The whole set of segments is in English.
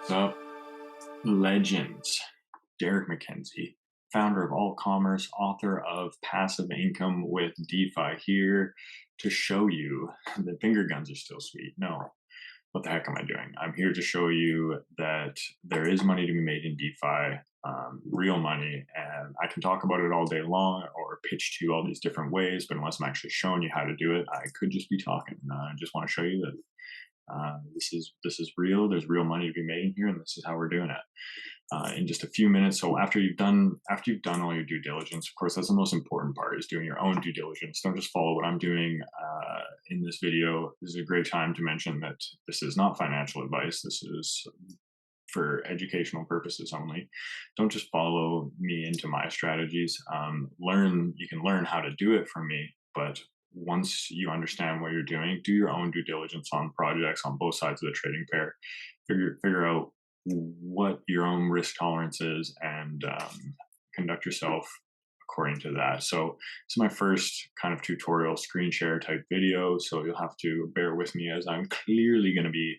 So, legends. Derek McKenzie, founder of All Commerce, author of Passive Income with DeFi, here to show you that finger guns are still sweet. No, what the heck am I doing? I'm here to show you that there is money to be made in DeFi, real money, and I can talk about it all day long or pitch to you all these different ways, but unless I'm actually showing you how to do it, I could just be talking. I just want to show you that this is real. There's real money to be made in here, and this is how we're doing it in just a few minutes. So after you've done all your due diligence, of course, that's the most important part, is doing your own due diligence. Don't just follow what I'm doing in this video. This is a great time to mention that this is not financial advice. This is for educational purposes only. Don't just follow me into my strategies. You can learn how to do it from me, but once you understand what you're doing, do your own due diligence on projects on both sides of the trading pair. Figure out what your own risk tolerance is, and conduct yourself according to that. So it's my first kind of tutorial screen share type video, so you'll have to bear with me as I'm clearly going to be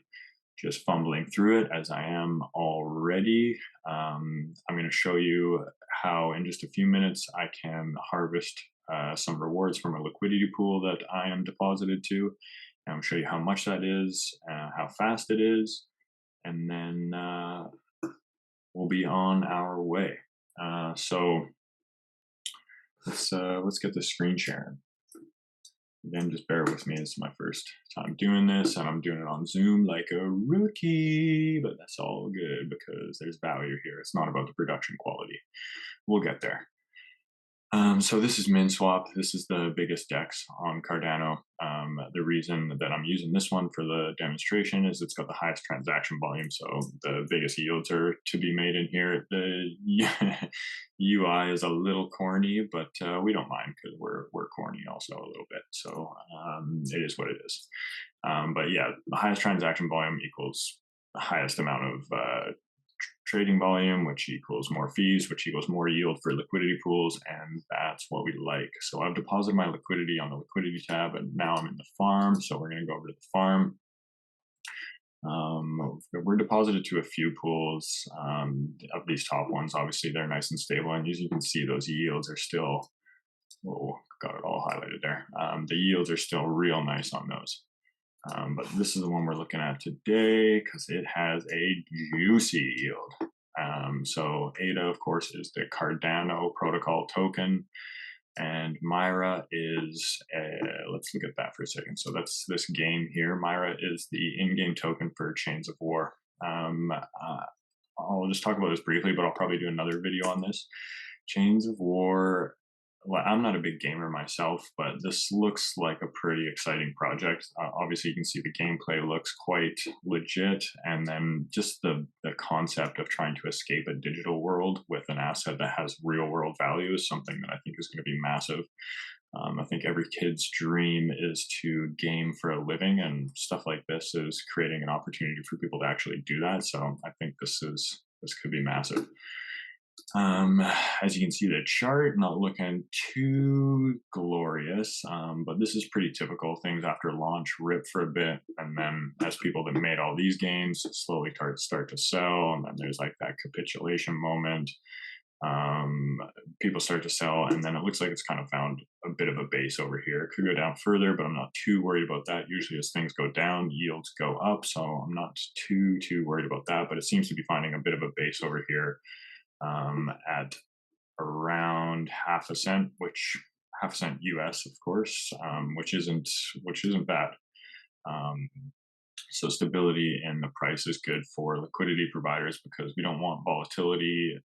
just fumbling through it, as I am already. I'm going to show you how in just a few minutes I can harvest some rewards from a liquidity pool that I am deposited to. And I'll show you how much that is, how fast it is, and then we'll be on our way. So let's get the screen sharing. Again, just bear with me. It's my first time doing this, and I'm doing it on Zoom like a rookie, but that's all good because there's value here. It's not about the production quality. We'll get there. So this is Minswap. This is the biggest DEX on Cardano. The reason that I'm using this one for the demonstration is it's got the highest transaction volume, so the biggest yields are to be made in here. The UI is a little corny, but we don't mind because we're corny also a little bit. So it is what it is. But yeah, the highest transaction volume equals the highest amount of trading volume, which equals more fees, which equals more yield for liquidity pools, and that's what we like. So I've deposited my liquidity on the liquidity tab, and now I'm in the farm. So we're going to go over to the farm. We're deposited to a few pools of these top ones. Obviously, they're nice and stable, and as you can see, those yields are still, oh, got it all highlighted there. The yields are still real nice on those. But this is the one we're looking at today because it has a juicy yield. So ADA, of course, is the Cardano protocol token, and MIRA is, let's look at that for a second. So that's this game here. MIRA is the in-game token for Chains of War. I'll just talk about this briefly, but I'll probably do another video on this. Chains of War, well, I'm not a big gamer myself, but this looks like a pretty exciting project. Obviously, you can see the gameplay looks quite legit, and then just the concept of trying to escape a digital world with an asset that has real world value is something that I think is going to be massive. I think every kid's dream is to game for a living, and stuff like this is creating an opportunity for people to actually do that. So I think this could be massive. As you can see, the chart not looking too glorious, but this is pretty typical. Things after launch rip for a bit, and then as people that made all these games slowly start to sell, and then there's like that capitulation moment. People start to sell, and then it looks like it's kind of found a bit of a base over here. It could go down further, but I'm not too worried about that. Usually as things go down, yields go up, so I'm not too worried about that, but it seems to be finding a bit of a base over here. At around half a cent US, of course, which isn't bad. So stability in the price is good for liquidity providers because we don't want volatility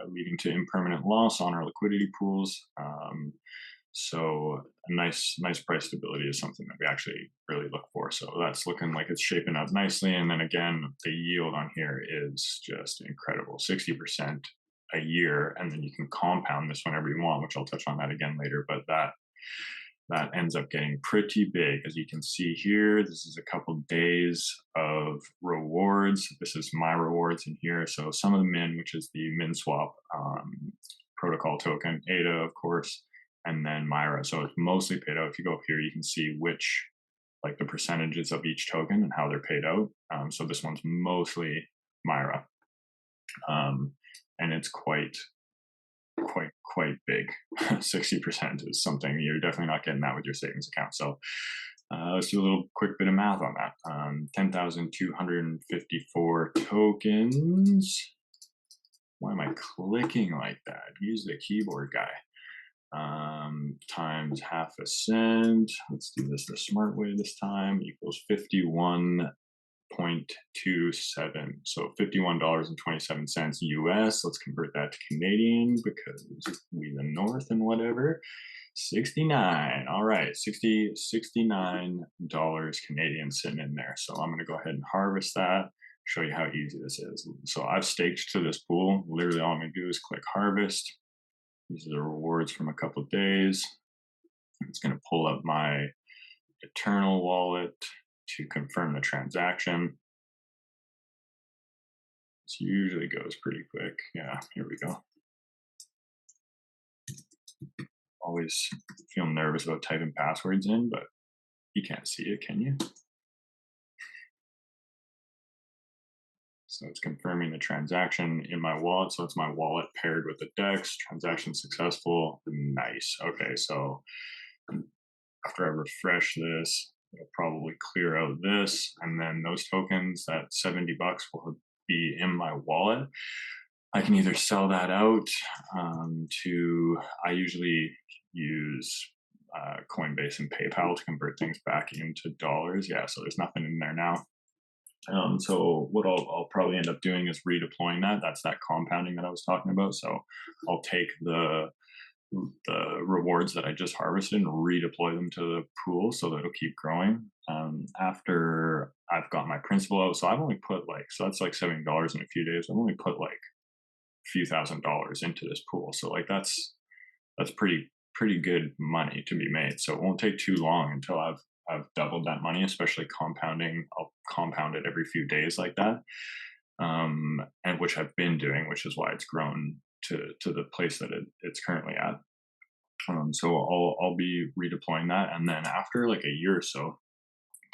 leading to impermanent loss on our liquidity pools. So a nice price stability is something that we actually really look for. So that's looking like it's shaping up nicely. And then again, the yield on here is just incredible, 60% a year, and then you can compound this whenever you want, which I'll touch on that again later. But that ends up getting pretty big. As you can see here, this is a couple days of rewards. This is my rewards in here. So some of the min, which is the Minswap protocol token, ADA, of course, and then MIRA. So it's mostly paid out. If you go up here, you can see which, like the percentages of each token and how they're paid out. So this one's mostly ADA-MIRA. And it's quite big. 60% is something you're definitely not getting that with your savings account. So let's do a little quick bit of math on that. 10,254 tokens. Why am I clicking like that? Use the keyboard guy. Times half a cent. Let's do this the smart way this time. Equals 51.27. So $51.27 US. Let's convert that to Canadian because we the North and whatever. 69. All right, $69 Canadian sitting in there. So I'm going to go ahead and harvest that, show you how easy this is. So I've staked to this pool. Literally all I'm going to do is click harvest. These are the rewards from a couple of days. It's going to pull up my Eternal wallet to confirm the transaction. This usually goes pretty quick. Yeah, here we go. Always feel nervous about typing passwords in, but you can't see it, can you? So it's confirming the transaction in my wallet. So it's my wallet paired with the DEX. Transaction successful. Nice. Okay, so after I refresh this, it'll probably clear out this, and then those tokens, that 70 bucks will be in my wallet. I can either sell that out I usually use Coinbase and PayPal to convert things back into dollars. Yeah, so there's nothing in there now. So what I'll probably end up doing is redeploying that. That's that compounding that I was talking about. So I'll take the rewards that I just harvested and redeploy them to the pool so that it'll keep growing. After I've got my principal out, so I've only put so that's like $70 in a few days. I've only put like a few $1,000s into this pool. So like that's pretty good money to be made. So it won't take too long until I've doubled that money, especially compounding. I'll compound it every few days like that, and which I've been doing, which is why it's grown to the place that it's currently at. So I'll be redeploying that, and then after like a year or so,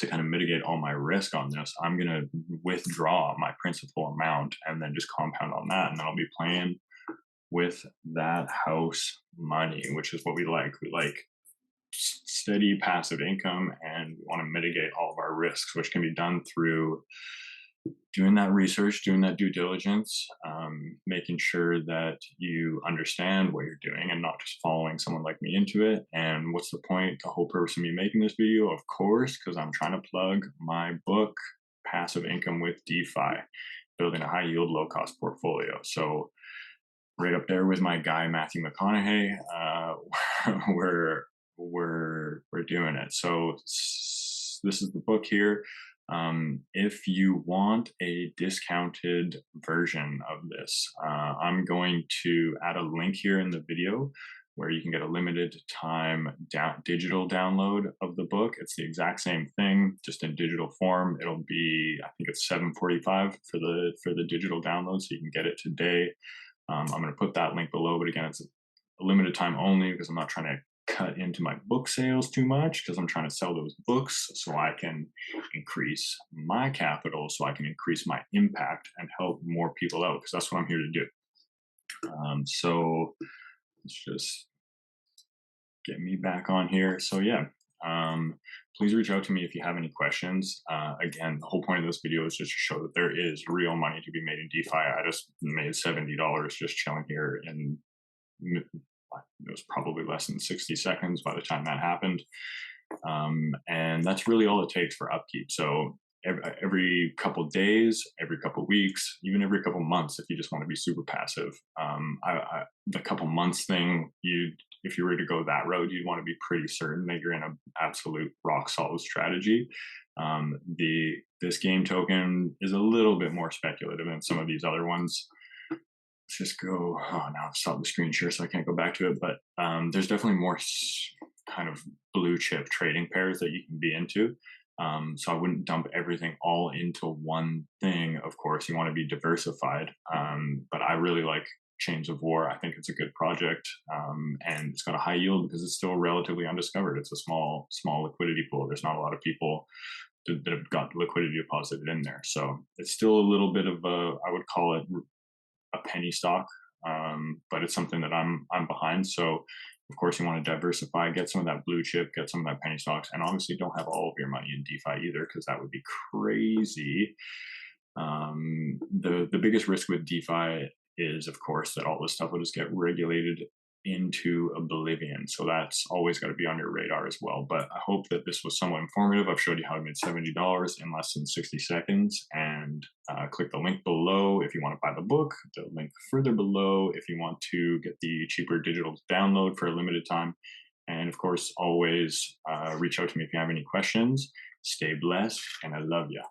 to kind of mitigate all my risk on this, I'm gonna withdraw my principal amount and then just compound on that, and then I'll be playing with that house money, which is what we like. We like steady passive income, and we want to mitigate all of our risks, which can be done through doing that research, doing that due diligence, making sure that you understand what you're doing and not just following someone like me into it. And what's the point, the whole purpose of me making this video? Of course, because I'm trying to plug my book, Passive Income with DeFi, Building a High Yield, Low Cost Portfolio. So right up there with my guy, Matthew McConaughey, we're doing it. So this is the book here. If you want a discounted version of this, I'm going to add a link here in the video where you can get a limited time digital download of the book. It's the exact same thing, just in digital form. It'll be, I think it's $7.45 for the digital download, so you can get it today. I'm going to put that link below, but again, it's a limited time only because I'm not trying to cut into my book sales too much, because I'm trying to sell those books so I can increase my capital, so I can increase my impact and help more people out, because that's what I'm here to do. So let's just get me back on here. So yeah, please reach out to me if you have any questions. Again, the whole point of this video is just to show that there is real money to be made in DeFi. I just made $70 just chilling here, and it was probably less than 60 seconds by the time that happened. And that's really all it takes for upkeep. So every couple days, every couple weeks, even every couple months, if you just want to be super passive. The couple months thing, if you were to go that road, you'd want to be pretty certain that you're in an absolute rock solid strategy. This game token is a little bit more speculative than some of these other ones. Let's just go. Oh, now I've stopped the screen share, so I can't go back to it. But there's definitely more kind of blue chip trading pairs that you can be into. So I wouldn't dump everything all into one thing. Of course, you want to be diversified. But I really like Chains of War. I think it's a good project, and it's got a high yield because it's still relatively undiscovered. It's a small liquidity pool. There's not a lot of people that have got liquidity deposited in there. So it's still a little bit of a, I would call it a penny stock, but it's something that I'm behind. So of course you want to diversify, get some of that blue chip, get some of that penny stocks, and obviously don't have all of your money in DeFi either, because that would be crazy. The biggest risk with DeFi is, of course, that all this stuff will just get regulated into oblivion. So that's always got to be on your radar as well. But I hope that this was somewhat informative. I've showed you how I made $70 in less than 60 seconds. And click the link below if you want to buy the book, the link further below if you want to get the cheaper digital download for a limited time. And of course, always reach out to me if you have any questions. Stay blessed, and I love you.